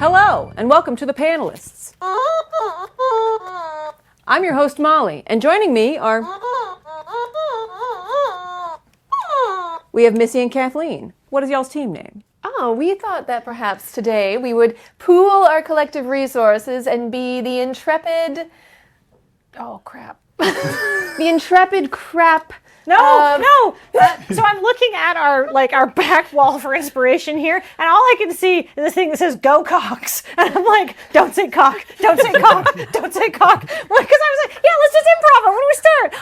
Hello, and welcome to the Panelists. I'm your host, Molly, and joining me are... We have Missy and Kathleen. What is y'all's team name? Oh, we thought that perhaps today we would pool our collective resources and be the intrepid... Oh, crap. The intrepid crap... So I'm looking at our back wall for inspiration here, and all I can see is this thing that says "Go Cox," and I'm like, "Don't say cock, don't say cock, don't say cock." Because I was like, "Yeah, let's just improv it. When do we start?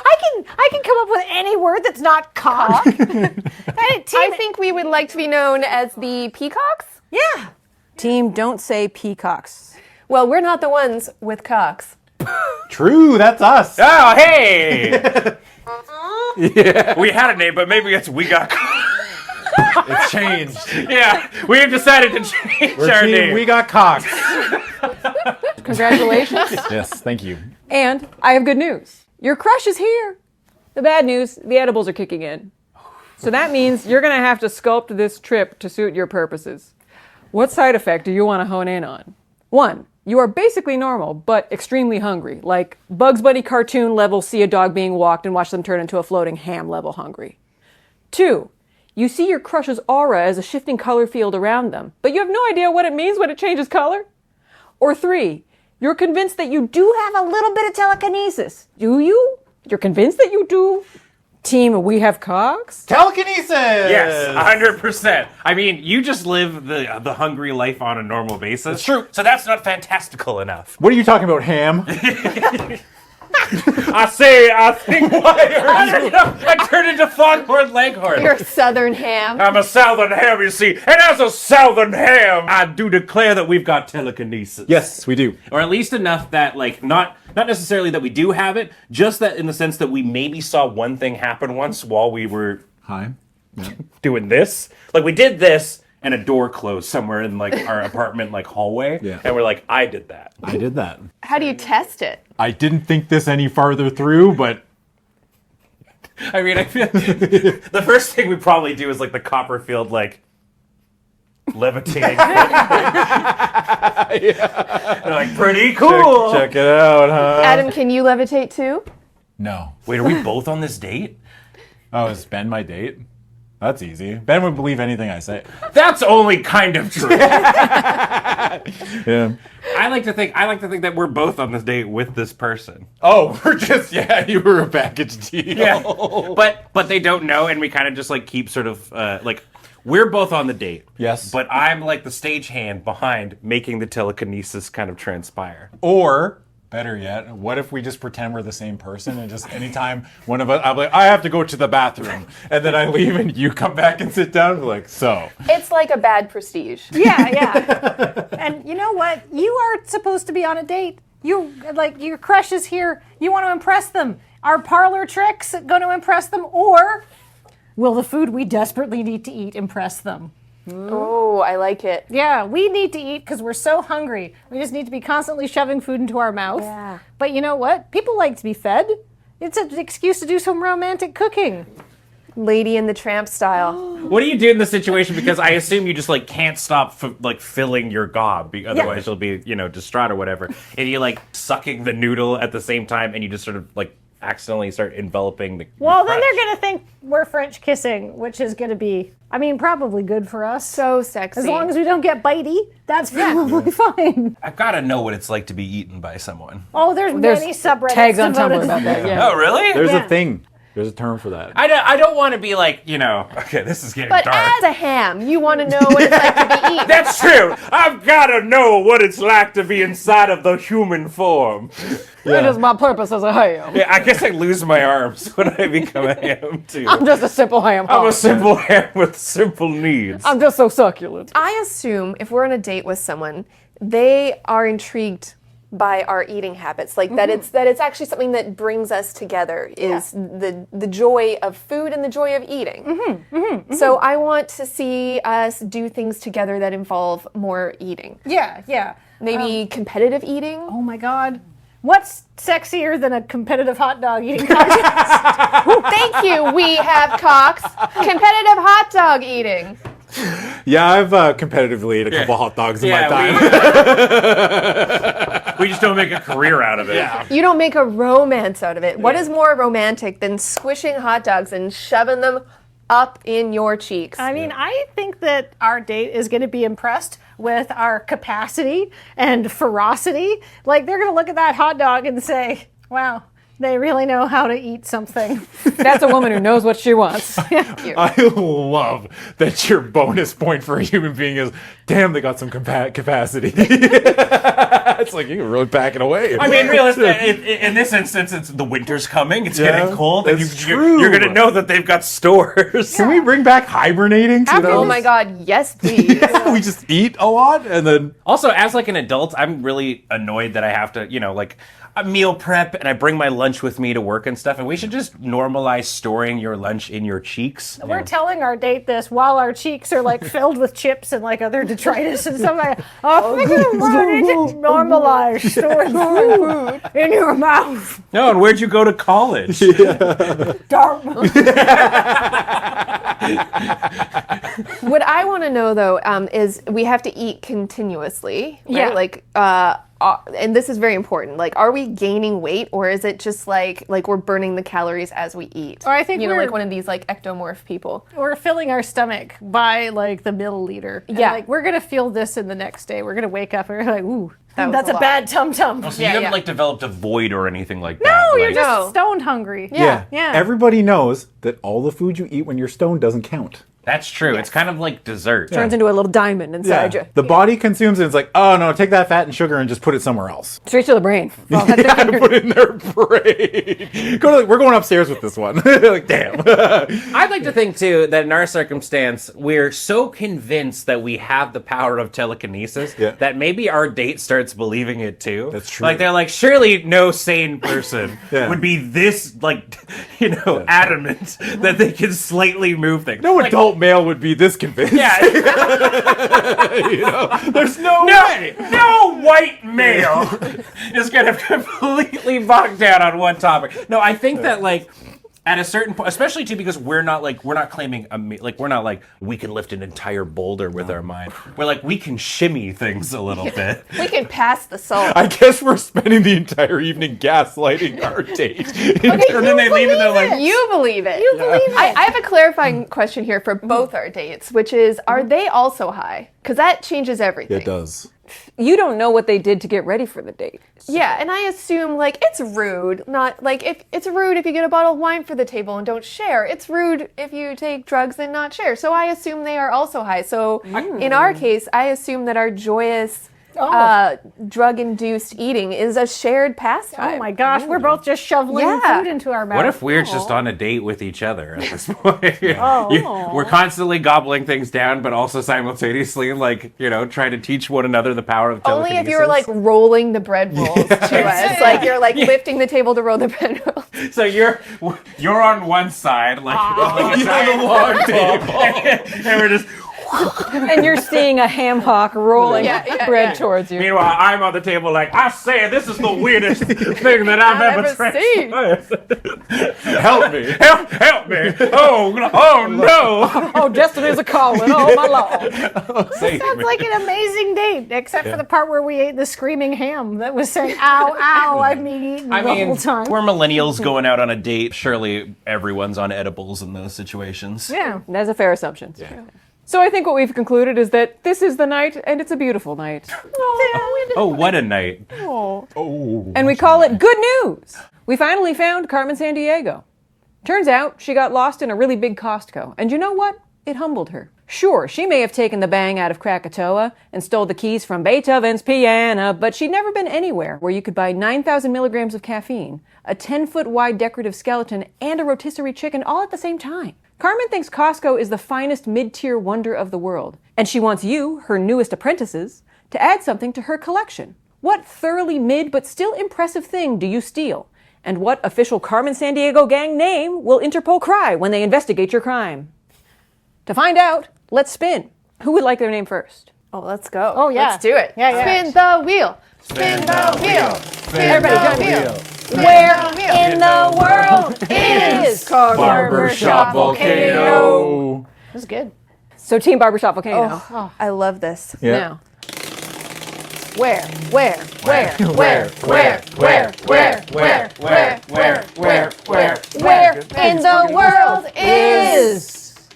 I can come up with any word that's not cock." I think we would like to be known as the peacocks. Yeah. Team, don't say peacocks. Well, we're not the ones with cocks. True, that's us. Oh, hey! Yeah. We had a name, but maybe it's We Got It's changed. Yeah, we have decided to change We're our team name. We Got Cox. Congratulations. Yes, thank you. And I have good news. Your crush is here. The bad news, the edibles are kicking in. So that means you're going to have to sculpt this trip to suit your purposes. What side effect do you want to hone in on? 1. You are basically normal, but extremely hungry, like Bugs Bunny cartoon level see a dog being walked and watch them turn into a floating ham level hungry. 2. You see your crush's aura as a shifting color field around them, but you have no idea what it means when it changes color. Or 3. You're convinced that you do have a little bit of telekinesis. Do you? You're convinced that you do? Team, we have cocks? Telekinesis! Yes, 100%. I mean, you just live the hungry life on a normal basis. That's true. So that's not fantastical enough. What are you talking about, ham? I think I turned into Foghorn Leghorn. You're Southern ham. I'm a Southern ham, you see. And as a Southern ham, I do declare that we've got telekinesis. Yes, we do. Or at least enough that, like, not necessarily that we do have it, just that in the sense that we maybe saw one thing happen once while we were Hi. doing this. Like, we did this, and a door closed somewhere in, like, our apartment, like, hallway. Yeah. And we're like, I did that. I did that. How do you test it? I didn't think this any farther through, but I mean, I feel the first thing we probably do is, like, the Copperfield, like, levitating. Yeah. They're like, pretty cool. check it out, huh? Adam, can you levitate too? No. Wait, are we both on this date? Oh, is Ben my date? That's easy. Ben would believe anything I say. That's only kind of true. Yeah. I like to think that we're both on this date with this person. Oh, we're just, you were a package deal. Yeah. But they don't know, and we kind of just like keep sort of like we're both on the date. Yes. But I'm like the stagehand behind making the telekinesis kind of transpire. Or, better yet, what if we just pretend we're the same person and just anytime one of us, I'm like, I have to go to the bathroom. And then I leave and you come back and sit down. We're like, so. It's like a bad prestige. Yeah. And you know what? You are supposed to be on a date. You, like, your crush is here. You want to impress them. Are parlor tricks going to impress them? Or will the food we desperately need to eat impress them? Oh, I like it. Yeah, we need to eat because we're so hungry. We just need to be constantly shoving food into our mouth. Yeah. But you know what? People like to be fed. It's an excuse to do some romantic cooking. Lady in the Tramp style. What do you do in this situation? Because I assume you just like can't stop like filling your gob, otherwise you'll be distraught or whatever. And you like sucking the noodle at the same time, and you just sort of like accidentally start enveloping the. Well, then they're going to think we're French kissing, which is going to be, probably good for us. So sexy. As long as we don't get bitey, that's probably fine. I've got to know what it's like to be eaten by someone. Oh, there's many subreddits tags on devoted Tumblr to about that, that. yeah. Oh, really? There's Yeah. a thing. There's a term for that. I don't want to be like, okay, this is getting But dark. as a ham, you want to know what it's like to be eaten. That's true. I've got to know what it's like to be inside of the human form. It is my purpose as a ham. Yeah, I guess I lose my arms when I become a ham, too. I'm just a simple ham. I'm a simple ham with simple needs. I'm just so succulent. I assume if we're on a date with someone, they are intrigued by our eating habits, like that it's actually something that brings us together is the joy of food and the joy of eating. So I want to see us do things together that involve more eating. Yeah. Maybe competitive eating. Oh my God. What's sexier than a competitive hot dog eating contest? Thank you. We have cocks. Competitive hot dog eating. Yeah, I've competitively ate a couple hot dogs in my time. We just don't make a career out of it. Yeah. You don't make a romance out of it. What is more romantic than squishing hot dogs and shoving them up in your cheeks? I mean, I think that our date is going to be impressed with our capacity and ferocity. Like, they're going to look at that hot dog and say, wow, they really know how to eat something. That's a woman who knows what she wants. I love that your bonus point for a human being is, damn, they got some capacity. It's like, you can really pack it away. I mean, realistically, in this instance, it's the winter's coming. It's getting cold, and it's you're going to know that they've got stores. Can we bring back hibernating? Oh my God, yes, please. We just eat a lot and then... Also, as like an adult, I'm really annoyed that I have to, like, a meal prep and I bring my lunch with me to work and stuff. And we should just normalize storing your lunch in your cheeks. We're telling our date this while our cheeks are like filled with chips and like other detritus and stuff like that. Oh, we're going to normalize storing food in your mouth. No, and where'd you go to college? Dartmouth. What I want to know, though, is we have to eat continuously, right? Yeah. Like, and this is very important. Like, are we gaining weight, or is it just like we're burning the calories as we eat? Or I think like we're- one of these like ectomorph people. We're filling our stomach by like the milliliter. And, Yeah. like we're gonna feel this in the next day. We're gonna wake up and we're like, ooh, That was that's a a lot. bad tum tum. So you haven't like developed a void or anything like that. No, you're like, just No. stoned hungry. Yeah. Yeah. Everybody knows that all the food you eat when you're stoned doesn't count. That's true. It's kind of like dessert. Turns into a little diamond inside you. The body consumes it. It's like, oh no, take that fat and sugar and just put it somewhere else. Straight to the brain. Well, Put it in their brain. We're going upstairs with this one. Like, damn. I'd like to think too that in our circumstance, we're so convinced that we have the power of telekinesis that maybe our date starts believing it too. That's true. Like they're like, surely no sane person would be this like, adamant that they can slightly move things. No Like, adult male would be this convinced. Yeah. There's no way. No white male is going to completely bog down on one topic. No, I think that like at a certain point, especially too because we're not claiming we're not like we can lift an entire boulder with our mind. We're like we can shimmy things a little bit. We can pass the salt. I guess we're spending the entire evening gaslighting our date. And then they leave and they're like, You believe it. You believe it. I have a clarifying question here for both our dates, which is, are they also high? Because that changes everything. It does. you don't know what they did to get ready for the date. Yeah, and I assume, like, it's rude. Not, like, if it's rude if you get a bottle of wine for the table and don't share. It's rude if you take drugs and not share. So I assume they are also high. So in our case, I assume that our joyous drug-induced eating is a shared pastime. Oh my gosh, we're both just shoveling Yeah. food into our mouth. What if we're just on a date with each other at this point? We're constantly gobbling things down, but also simultaneously, like, trying to teach one another the power of telekinesis. Only if you're, like, rolling the bread rolls to us. Like, you're, like, lifting the table to roll the bread rolls. So you're on one side, like a giant long table, and we're just. And you're seeing a ham hock rolling bread towards you. Meanwhile, I'm on the table like, I say, this is the weirdest thing that I've ever transpired. Help me. Help me. Oh no. Oh, destiny's a calling. Oh, my Lord. Sounds like an amazing date, except for the part where we ate the screaming ham that was saying, ow, ow, I've been eating the whole time. We're millennials going out on a date. Surely everyone's on edibles in those situations. Yeah. That's a fair assumption. Yeah. So I think what we've concluded is that this is the night, and it's a beautiful night. Oh, what a night. And we call it good news. We finally found Carmen Sandiego. Turns out she got lost in a really big Costco. And you know what? It humbled her. Sure, she may have taken the bang out of Krakatoa and stole the keys from Beethoven's piano, but she'd never been anywhere where you could buy 9,000 milligrams of caffeine, a 10-foot wide decorative skeleton, and a rotisserie chicken all at the same time. Carmen thinks Costco is the finest mid-tier wonder of the world, and she wants you, her newest apprentices, to add something to her collection. What thoroughly mid but still impressive thing do you steal? And what official Carmen Sandiego gang name will Interpol cry when they investigate your crime? To find out, let's spin. Who would like their name first? Oh, let's go. Oh, yeah. Let's do it. Yeah, yeah. Spin the wheel. Spin the wheel. Spin the wheel. Where in the world is Barbershop Volcano. This is good. So Team Barbershop Volcano. I love this. Yeah. Now. Where in the world is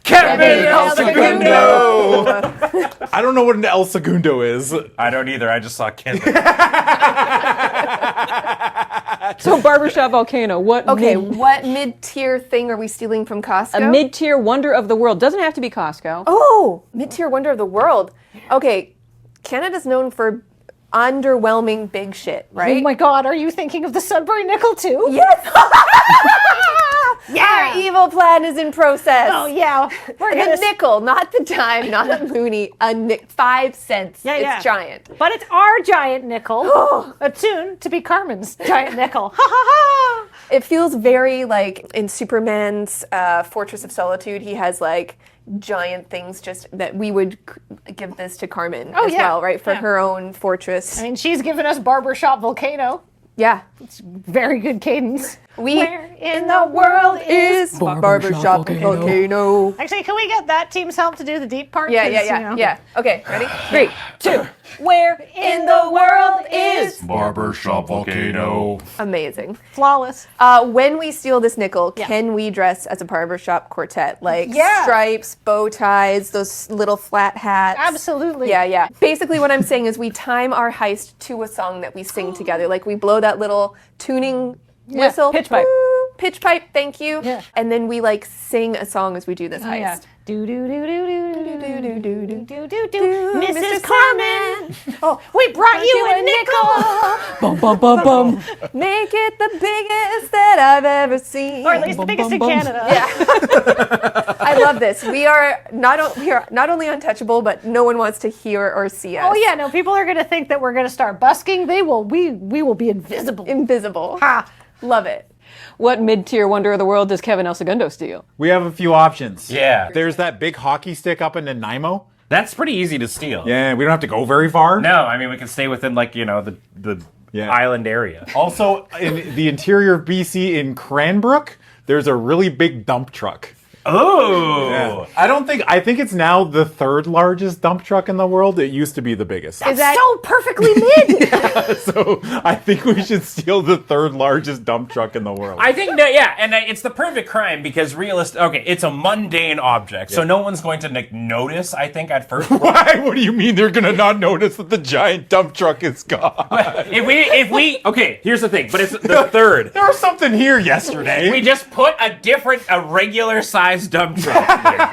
Kevin El Segundo. Segundo! I don't know what an El Segundo is. I don't either. I just saw Kevin. So Barbershop Volcano, what What mid-tier thing are we stealing from Costco? a mid-tier wonder of the world. Doesn't have to be Costco. Oh, mid-tier wonder of the world. Okay, Canada's known for underwhelming big shit, right? Oh my God, are you thinking of the Sudbury nickel too? Yes. Our evil plan is in process. Oh yeah. We're The nickel, not the dime, not a loony, 5 cents. It's giant. But it's our giant nickel, soon to be Carmen's giant nickel. Ha ha ha! It feels very like in Superman's Fortress of Solitude, he has like giant things just that we would give this to Carmen as well, right? For her own fortress. I mean, she's given us Barbershop Volcano. Yeah. Very good cadence. Where in the world is Barbershop Volcano? Actually, can we get that team's help to do the deep part? Yeah. Okay, ready? 3, 2. Where in the world is Barbershop Volcano. amazing. Flawless. When we steal this nickel, can we dress as a barbershop quartet? Like Yeah. stripes, bow ties, those little flat hats. Absolutely. Yeah. Basically what I'm saying is we time our heist to a song that we sing together. Like we blow that little tuning whistle. pitch pipe. Woo, pitch pipe, thank you. Yeah. And then we like sing a song as we do this Oh, yeah. heist. Do do do do do do do do do do do do. Mrs. Mrs. Carmen. Oh, we brought you a nickel. Bum, bum, bum, bum. Make it the biggest that I've ever seen. Or at least the biggest in Canada. I love this. We are not only untouchable, but no one wants to hear or see us. Oh yeah, no, people are gonna think that we're gonna start busking. We will be invisible. Invisible. Ha. Love it. What mid-tier wonder of the world does Kevin El Segundo steal? We have a few options. Yeah. There's that big hockey stick up in Nanaimo. That's pretty easy to steal. Yeah, we don't have to go very far. No, I mean we can stay within like the island area. Also, in the interior of BC in Cranbrook, there's a really big dump truck. Oh. I think it's now the 3rd largest dump truck in the world. It used to be the biggest. Is that So perfectly mid. So I think we should steal the 3rd largest dump truck in the world. I think and it's the perfect crime because it's a mundane object, so no one's going to notice. I think at first. Why? What do you mean they're gonna not notice that the giant dump truck is gone? if we okay, here's the thing, but it's the 3rd. There was something here yesterday. We just put a regular size dump truck here.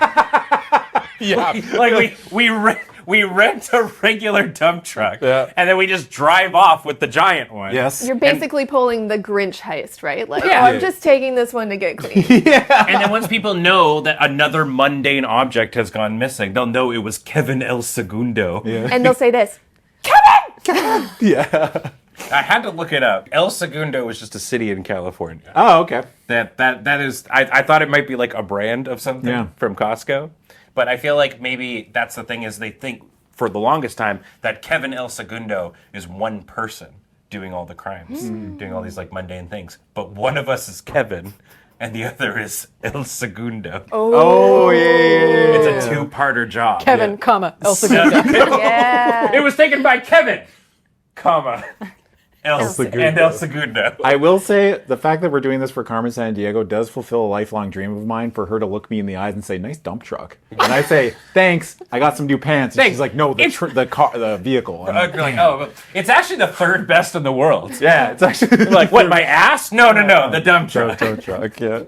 Yeah. Like we rent a regular dump truck, and then we just drive off with the giant one. Yes. You're basically pulling the Grinch heist, right? Like, Yeah. I'm just taking this one to get clean. And then once people know that another mundane object has gone missing, they'll know it was Kevin El Segundo. Yeah. And they'll say this. Yeah. I had to look it up. El Segundo was just a city in California. Oh, okay. That is. I thought it might be like a brand of something from Costco, but I feel like maybe that's the thing is they think for the longest time that Kevin El Segundo is one person doing all the crimes, doing all these like mundane things. But one of us is Kevin, and the other is El Segundo. Oh, yeah. It's a 2-parter job. Kevin, El Segundo. Yeah. It was taken by Kevin, El Segundo. and El Segundo. I will say the fact that we're doing this for Carmen San Diego does fulfill a lifelong dream of mine for her to look me in the eyes and say, "Nice dump truck." And I say, "Thanks, I got some new pants." And Thanks. she's like, "No, the vehicle." And I'm You're like, oh, it's actually the 3rd best in the world. yeah, it's actually Like, what, my ass? No, the dump truck. dump truck. Yeah,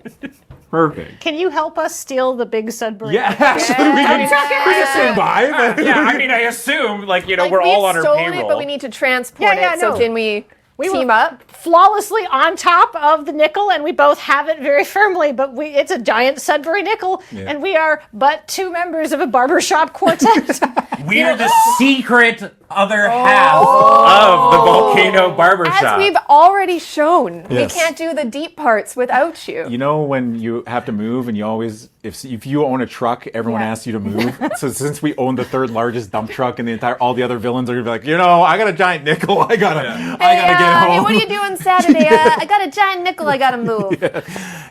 perfect. Can you help us steal the big Sudbury? Yeah, actually, we can stand by. but- Yeah, I mean, I assume, like, Like, we're all on we've our stolen payroll. it, but we need to transport Yeah, it. So no. can we team were up? flawlessly on top of the nickel, and we both have it very firmly, but it's a giant Sudbury nickel, and we are but 2 members of a barbershop quartet. We're the secret other half of the volcano barbershop. As we've already shown, Yes. we can't do the deep parts without you. You know when you have to move and you always, if you own a truck, everyone Yeah. asks you to move. So since we own the third largest dump truck in the entire, all the other villains are gonna be like, I got a giant nickel. I gotta get Hey, home. what are you doing Saturday? I got a giant nickel I gotta move.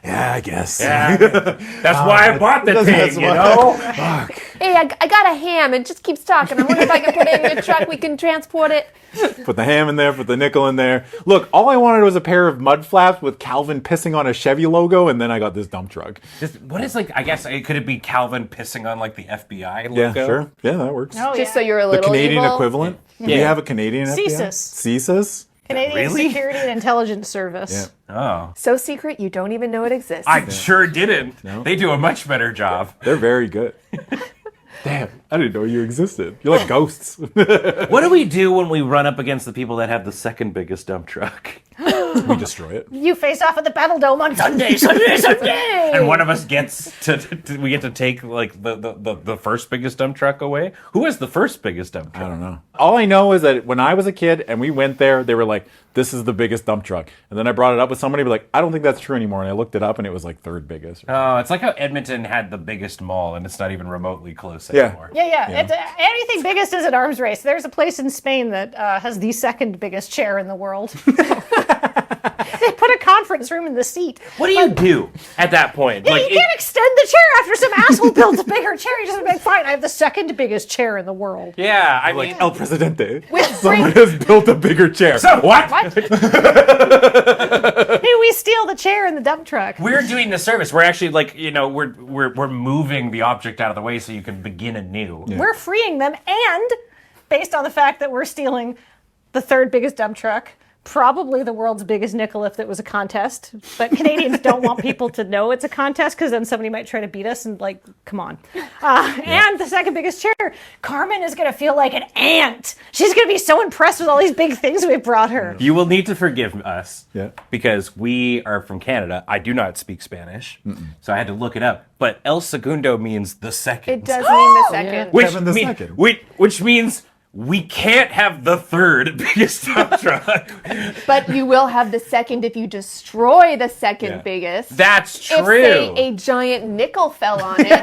Yeah, I guess. Yeah, that's why I bought the That's thing, why. Hey, I got a ham. It just keeps talking. I wonder if I can put it in your truck. We can transport it. Put the ham in there, put the nickel in there. Look, all I wanted was a pair of mud flaps with Calvin pissing on a Chevy logo, and then I got this dump truck. What is I guess could it be Calvin pissing on like the FBI logo? Yeah, sure. Yeah, that works. Oh, Just yeah. so you're a The little Canadian evil. equivalent? Do we Yeah. have a Canadian FBI? CSIS? Canadian Really? Security and Intelligence Service. Yeah. Oh, So secret, you don't even know it exists. I sure didn't. No. They do a much better job. They're very good. Damn, I didn't know you existed. You're like ghosts. What do we do when we run up against the people that have the second biggest dump truck? We destroy it. You face off at the Battle Dome on Sunday, Sunday, Sunday! And one of us gets we get to take like the first biggest dump truck away. Who has the first biggest dump I truck? don't know. All I know is that when I was a kid and we went there, they were like, this is the biggest dump truck. And then I brought it up with somebody, be like, I don't think that's true anymore. And I looked it up and it was like third biggest. Oh, it's like how Edmonton had the biggest mall, and it's not even remotely close Yeah. anymore. Yeah. It's, anything biggest is an arms race. There's a place in Spain that has the second biggest chair in the world. They put a conference room in the seat. What do you do at that point? Yeah, you can't extend the chair after some asshole builds a bigger chair. You just be like, fine, I have the second biggest chair in the world. yeah, I Like mean, El Presidente. With Someone has built a bigger chair. so what? Hey, we steal the chair in the dump truck. We're doing the service. We're actually like, we're moving the object out of the way so you can begin anew. We're freeing them, and based on the fact that we're stealing the third biggest dump truck, probably the world's biggest nickel if it was a contest. But Canadians don't want people to know it's a contest because then somebody might try to beat us and like, come on. And the second biggest chair, Carmen is going to feel like an ant. She's going to be so impressed with all these big things we brought her. You will need to forgive us Yeah. because we are from Canada. I do not speak Spanish, so I had to look it up. But El Segundo means the second. it does mean the second. Which, Kevin the second. which means we can't have the third biggest dump truck. But you will have the second if you destroy the second Yeah. biggest. That's If, true. say, a giant nickel fell on it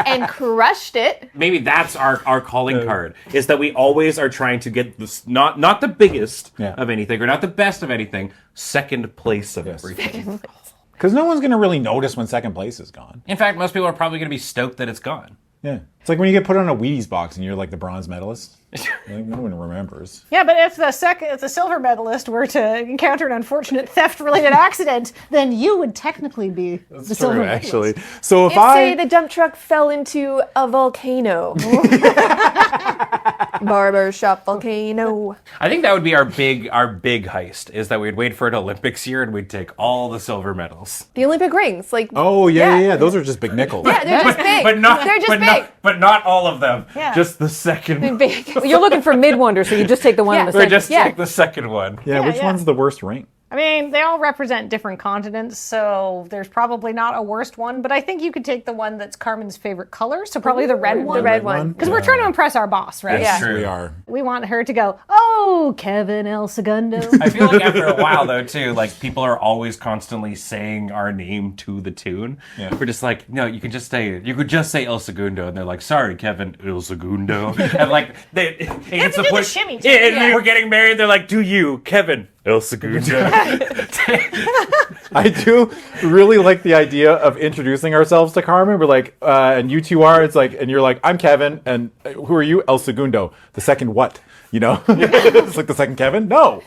and crushed it. Maybe that's our calling card, is that we always are trying to get this, not the biggest Yeah. of anything or not the best of anything, second place of Yes. everything. Because no one's going to really notice when second place is gone. In fact, most people are probably going to be stoked that it's gone. Yeah. It's like when you get put on a Wheaties box and you're like the bronze medalist. Like, no one remembers. Yeah, but if the silver medalist were to encounter an unfortunate theft-related accident, then you would technically be the silver medalist. actually. So if If, say, the dump truck fell into a volcano. Barbershop volcano. I think that would be our big heist, is that we'd wait for an Olympics year and we'd take all the silver medals. The Olympic rings. Like, Oh, yeah. Those are just big nickels. yeah, they're just big. But not they're just but big. but not all of them. Yeah. Just the second. Big. You're looking for mid-wonder, so you just take the one Yeah. in the Or center. just Yeah. take the second one. Yeah, which yeah. one's the worst ring? I mean, they all represent different continents, so there's probably not a worst one, but I think you could take the one that's Carmen's favorite color, so probably the red one. The red one. Because we're trying to impress our boss, right? Yeah. True. We are. We want her to go, oh, Kevin El Segundo. I feel like after a while, though, too, like people are always constantly saying our name to the tune. Yeah. We're just like, no, you could just say El Segundo, and they're like, sorry, Kevin El Segundo, and like it gets to the do the point. shimmy, too. And Yeah. we're getting married. They're like, do you, Kevin El Segundo? I do really like the idea of introducing ourselves to Carmen. We're like, and you two are. It's like, and you're like, I'm Kevin, and who are you? El Segundo. The second what? You know? It's like the second Kevin? No.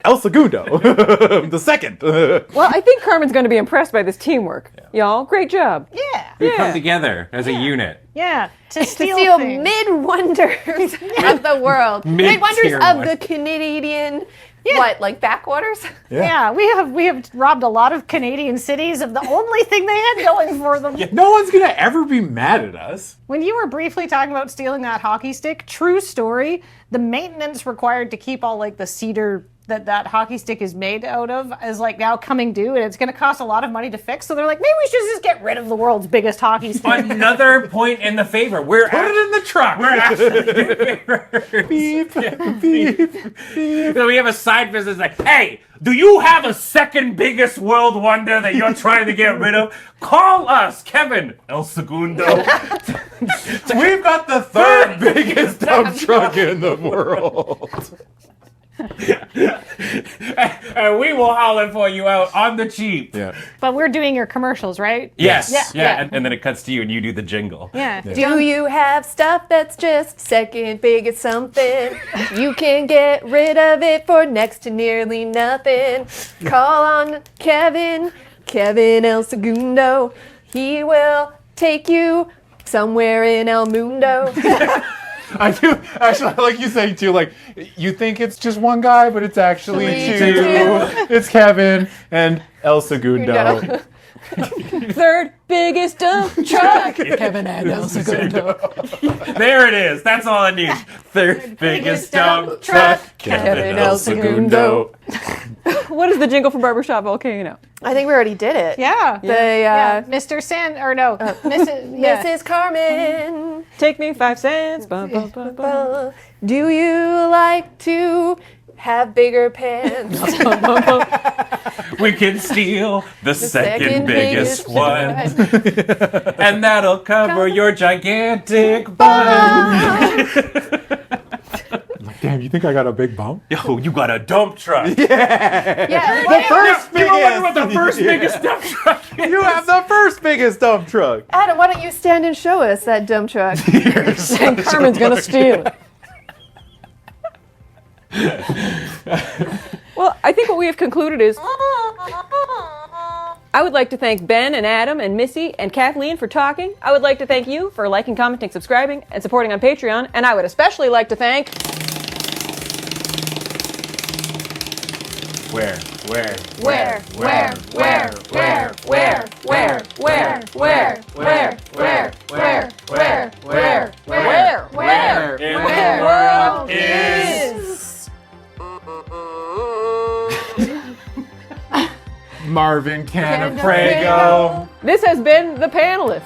El Segundo. The second. Well, I think Carmen's going to be impressed by this teamwork. Y'all, great job. Yeah. We Yeah. come together as a unit. Yeah. To To steal, steal things. mid-wonders of the world. Mid-wonders Mid-tier of one. the Canadian, what, like backwaters? Yeah, we have robbed a lot of Canadian cities of the only thing they had going for them. No one's going to ever be mad at us. When you were briefly talking about stealing that hockey stick, true story, the maintenance required to keep all like the cedar that hockey stick is made out of is like now coming due, and it's going to cost a lot of money to fix. So they're like, maybe we should just get rid of the world's biggest hockey stick. Another point in the favor. Put it in the truck. We're actually Beep, beep, beep. So we have a side business like, hey, do you have a second biggest world wonder that you're trying to get rid of? Call us, Kevin El Segundo. We've got the third biggest dump truck in the world. And we will holler for you out on the cheap. Yeah. But we're doing your commercials, right? Yes. Yeah. Yeah. And then it cuts to you and you do the jingle. Yeah. Do you have stuff that's just second biggest something? You can get rid of it for next to nearly nothing. Call on Kevin El Segundo. He will take you somewhere in El Mundo. I do. Actually, I like you saying too, like, you think it's just one guy, but it's actually two. It's Kevin and El Segundo. Third biggest dump truck. Kevin and El Segundo. There it is. That's all it needs. Third biggest dump truck. Kevin El Segundo. What is the jingle from Barbershop Volcano? I think we already did it. Yeah. Mr. Mrs. Carmen. Take me 5 cents. Bum, bum, bum, bum. Do you like to have bigger pants? We can steal the second biggest one. one. And that'll cover your gigantic bun. Damn, you think I got a big bump? Yo, you got a dump truck. Yeah. The first You don't biggest. wonder what the first biggest dump truck is. You have the first biggest dump truck. Adam, why don't you stand and show us that dump truck? And Carmen's gonna steal it. Well, I think what we have concluded is I would like to thank Ben and Adam and Missy and Kathleen for talking. I would like to thank you for liking, commenting, subscribing, and supporting on Patreon. And I would especially like to thank... Where? In the world is Marvin Canafrago. This has been The Panelists.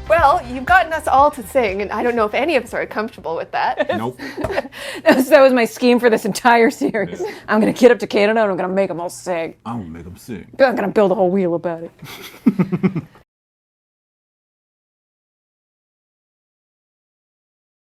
Well, you've gotten us all to sing, and I don't know if any of us are comfortable with that. Nope. That was my scheme for this entire series. I'm going to get up to Canada and I'm going to make them all sing. I'm gonna make him sing. I'm going to build a whole wheel about it.